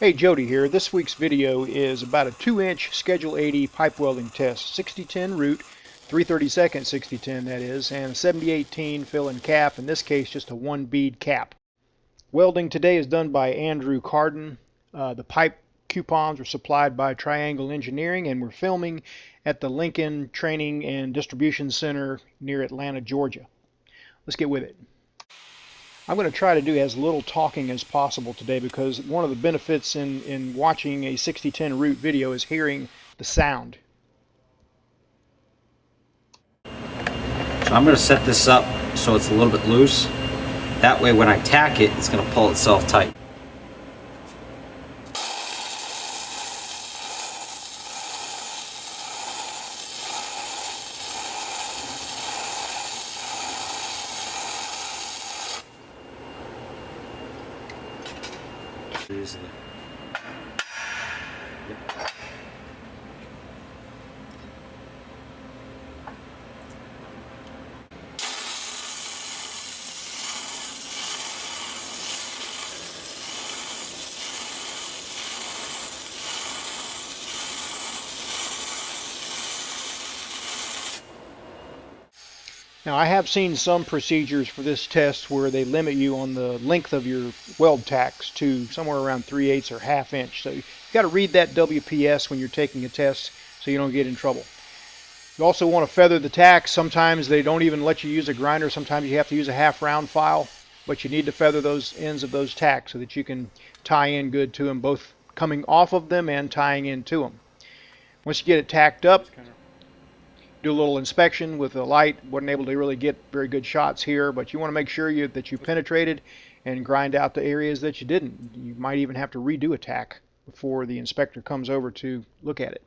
Hey, Jody here. This week's video is about a 2-inch Schedule 80 pipe welding test. 6010 root, 3/32 6010 that is, and 7018 fill and cap, in this case just a 1 bead cap. Welding today is done by Andrew Carden. The pipe coupons were supplied by Triangle Engineering, and we're filming at the Lincoln Training and Distribution Center near Atlanta, Georgia. Let's get with it. I'm going to try to do as little talking as possible today because one of the benefits in watching a 6010 root video is hearing the sound. So I'm going to set this up so it's a little bit loose. That way when I tack it, it's going to pull itself tight. Easily. Yep. Now, I have seen some procedures for this test where they limit you on the length of your weld tacks to somewhere around 3/8 or 1/2 inch. So you've got to read that WPS when you're taking a test so you don't get in trouble. You also want to feather the tacks. Sometimes they don't even let you use a grinder. Sometimes you have to use a 1/2 round file, but you need to feather those ends of those tacks so that you can tie in good to them, both coming off of them and tying into them. Once you get it tacked up, do a little inspection with the light. Wasn't able to really get very good shots here, but you want to make sure that you penetrated and grind out the areas that you didn't. You might even have to redo a tack before the inspector comes over to look at it.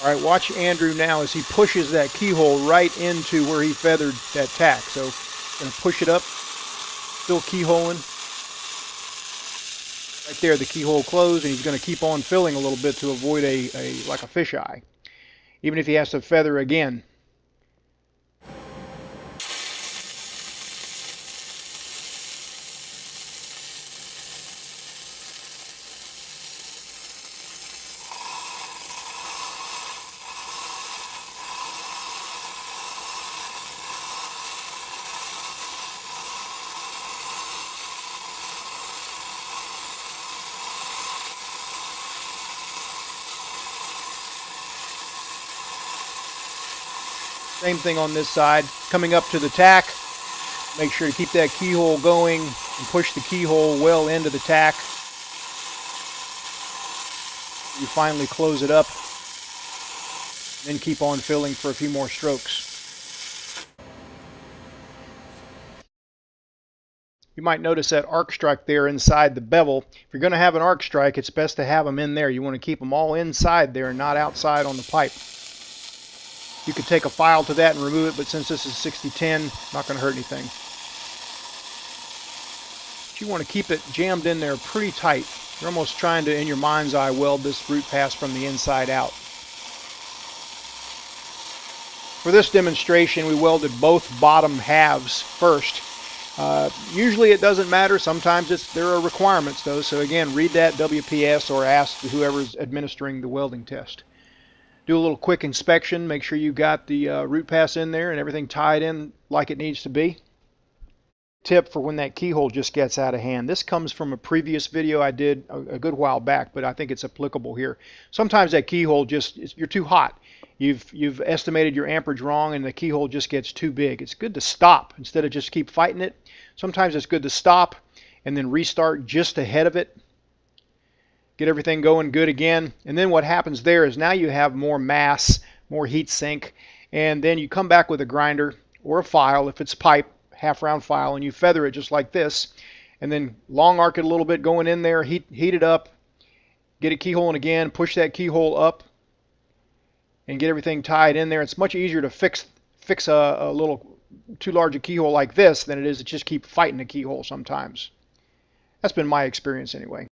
All right, watch Andrew now as he pushes that keyhole right into where he feathered that tack. So going to push it up, still keyholing. Right there, the keyhole closed, and he's going to keep on filling a little bit to avoid like a fisheye, even if he has to feather again. Same thing on this side. Coming up to the tack, make sure to keep that keyhole going and push the keyhole well into the tack. You finally close it up, then keep on filling for a few more strokes. You might notice that arc strike there inside the bevel. If you're going to have an arc strike, it's best to have them in there. You want to keep them all inside there and not outside on the pipe. You could take a file to that and remove it, but since this is 6010, not going to hurt anything. But you want to keep it jammed in there pretty tight. You're almost trying to, in your mind's eye, weld this root pass from the inside out. For this demonstration, we welded both bottom halves first. Usually it doesn't matter. Sometimes there are requirements, though. So again, read that WPS or ask whoever's administering the welding test. Do a little quick inspection, make sure you got the root pass in there and everything tied in like it needs to be. Tip for when that keyhole just gets out of hand. This comes from a previous video I did a good while back, but I think it's applicable here. Sometimes that keyhole you're too hot. You've estimated your amperage wrong and the keyhole just gets too big. It's good to stop instead of just keep fighting it. Sometimes it's good to stop and then restart just ahead of it. Get everything going good again, and then what happens there is now you have more mass, more heat sink, and then you come back with a grinder or a file if it's pipe, 1/2 round file, and you feather it just like this, and then long arc it a little bit going in there, heat it up, get a keyhole in again, push that keyhole up, and get everything tied in there. It's much easier to fix a little too large a keyhole like this than it is to just keep fighting the keyhole sometimes. That's been my experience anyway.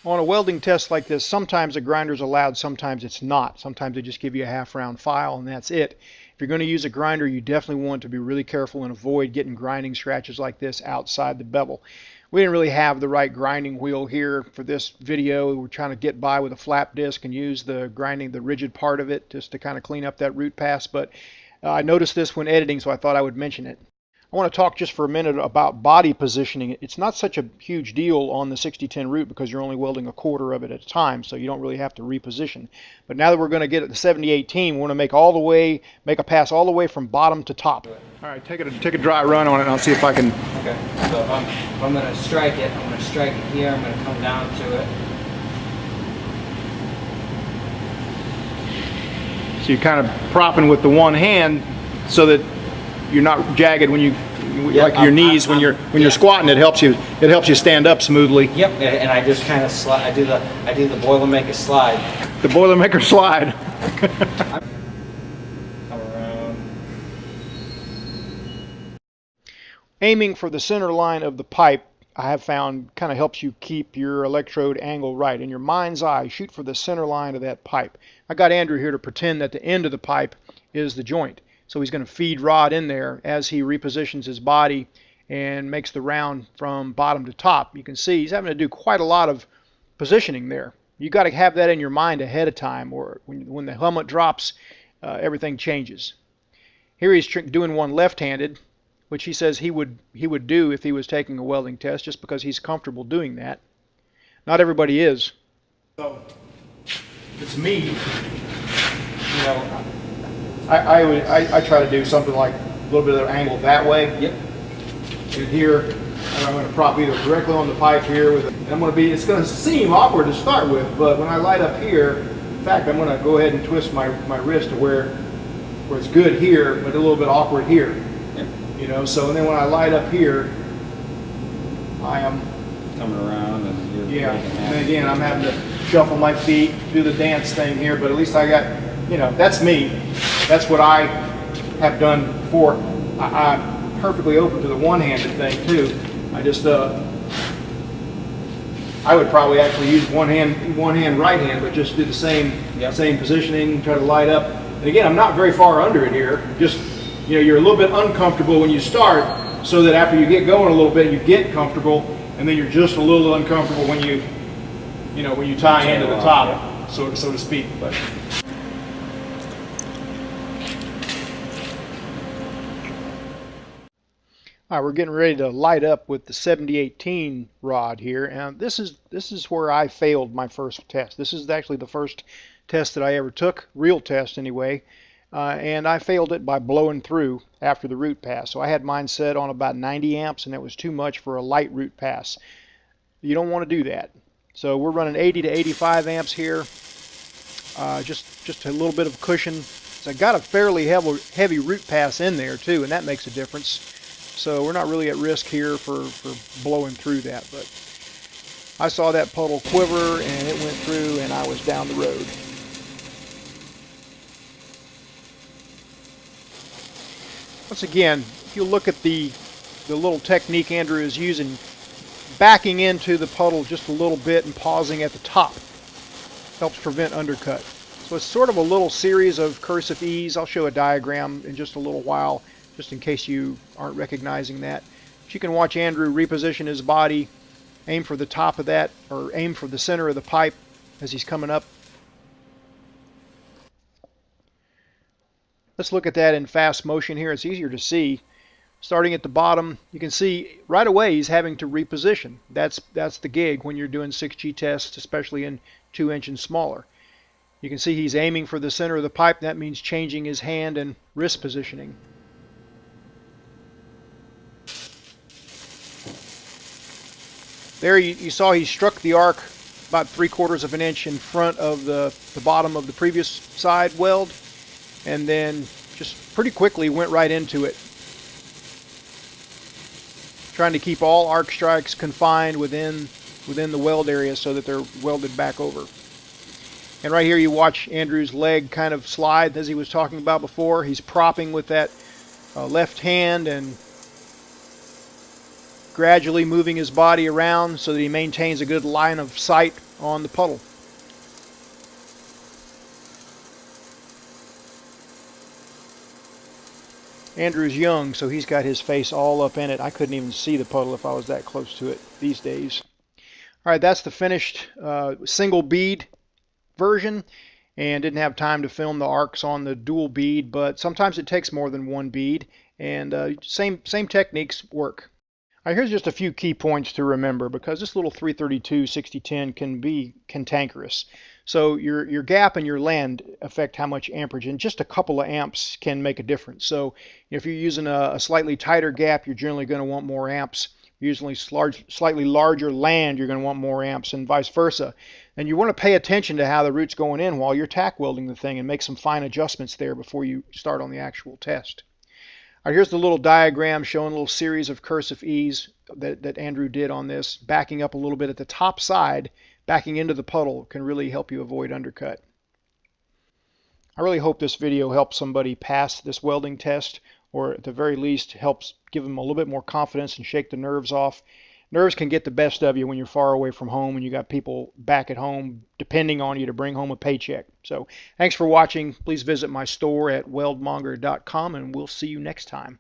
On a welding test like this, sometimes a grinder's allowed, sometimes it's not. Sometimes they just give you a half round file and that's it. If you're going to use a grinder, you definitely want to be really careful and avoid getting grinding scratches like this outside the bevel. We didn't really have the right grinding wheel here for this video. We're trying to get by with a flap disc and use the grinding, the rigid part of it, just to kind of clean up that root pass. But I noticed this when editing, so I thought I would mention it. I want to talk just for a minute about body positioning. It's not such a huge deal on the 6010 root because you're only welding a quarter of it at a time, so you don't really have to reposition. But now that we're going to get at the 7018, we want to make a pass all the way from bottom to top. All right, take a dry run on it and I'll see if I can. Okay, so if I'm going to strike it, I'm going to strike it here, I'm going to come down to it. So you're kind of propping with the one hand so that you're not jagged when you, Yep, like your knees when you're squatting. It helps you stand up smoothly. Yep, and I just kind of slide. I do the Boilermaker slide. The Boilermaker slide. Come around. Aiming for the center line of the pipe, I have found, kind of helps you keep your electrode angle right. In your mind's eye, shoot for the center line of that pipe. I got Andrew here to pretend that the end of the pipe is the joint. So he's going to feed rod in there as he repositions his body and makes the round from bottom to top. You can see he's having to do quite a lot of positioning there. You got to have that in your mind ahead of time, or when the helmet drops, everything changes. Here he's doing one left-handed, which he says he would do if he was taking a welding test, just because he's comfortable doing that. Not everybody is. So it's me, you know. I try to do something like a little bit of angle that way. Yep. And here, I'm going to prop either directly on the pipe here with it. And it's going to seem awkward to start with, but when I light up here, in fact, I'm going to go ahead and twist my wrist to where it's good here, but a little bit awkward here. Yep. You know, so and then when I light up here, I am Coming around and yeah. And again, I'm having to shuffle my feet, do the dance thing here, but at least I got, you know, that's me. That's what I have done before. I'm perfectly open to the one-handed thing too. I just, I would probably actually use one hand, right hand, but just do the same positioning, try to light up. And again, I'm not very far under it here. Just, you know, you're a little bit uncomfortable when you start, so that after you get going a little bit, you get comfortable, and then you're just a little uncomfortable when you tie into the top, so to speak. But all right, we're getting ready to light up with the 7018 rod here, and this is where I failed my first test. This is actually the first test that I ever took, real test anyway, and I failed it by blowing through after the root pass. So I had mine set on about 90 amps, and that was too much for a light root pass. You don't want to do that. So we're running 80 to 85 amps here, just a little bit of cushion. So I got a fairly heavy root pass in there too, and that makes a difference. So we're not really at risk here for blowing through that, but I saw that puddle quiver and it went through and I was down the road. Once again, if you look at the little technique Andrew is using, backing into the puddle just a little bit and pausing at the top helps prevent undercut. So it's sort of a little series of cursive E's. I'll show a diagram in just a little while, just in case you aren't recognizing that. But you can watch Andrew reposition his body, aim for the top of that, or aim for the center of the pipe as he's coming up. Let's look at that in fast motion here. It's easier to see. Starting at the bottom, you can see right away he's having to reposition. That's the gig when you're doing 6G tests, especially in 2-inch and smaller. You can see he's aiming for the center of the pipe. That means changing his hand and wrist positioning. There you saw he struck the arc about 3/4 of an inch in front of the bottom of the previous side weld, and then just pretty quickly went right into it. Trying to keep all arc strikes confined within the weld area so that they're welded back over. And right here you watch Andrew's leg kind of slide as he was talking about before. He's propping with that left hand and gradually moving his body around so that he maintains a good line of sight on the puddle. Andrew's young, so he's got his face all up in it. I couldn't even see the puddle if I was that close to it these days. All right, that's the finished single bead version, and didn't have time to film the arcs on the dual bead, but sometimes it takes more than one bead, and same techniques work. All right, here's just a few key points to remember, because this little 332 6010 can be cantankerous. So your gap and your land affect how much amperage, and just a couple of amps can make a difference. So if you're using a slightly tighter gap, you're generally going to want more amps. Usually slightly larger land, you're going to want more amps, and vice versa. And you want to pay attention to how the route's going in while you're tack welding the thing, and make some fine adjustments there before you start on the actual test. All right, here's the little diagram showing a little series of cursive E's that Andrew did on this. Backing up a little bit at the top side, backing into the puddle can really help you avoid undercut. I really hope this video helps somebody pass this welding test, or at the very least helps give them a little bit more confidence and shake the nerves off. Nerves can get the best of you when you're far away from home and you got people back at home depending on you to bring home a paycheck. So thanks for watching. Please visit my store at weldmonger.com, and we'll see you next time.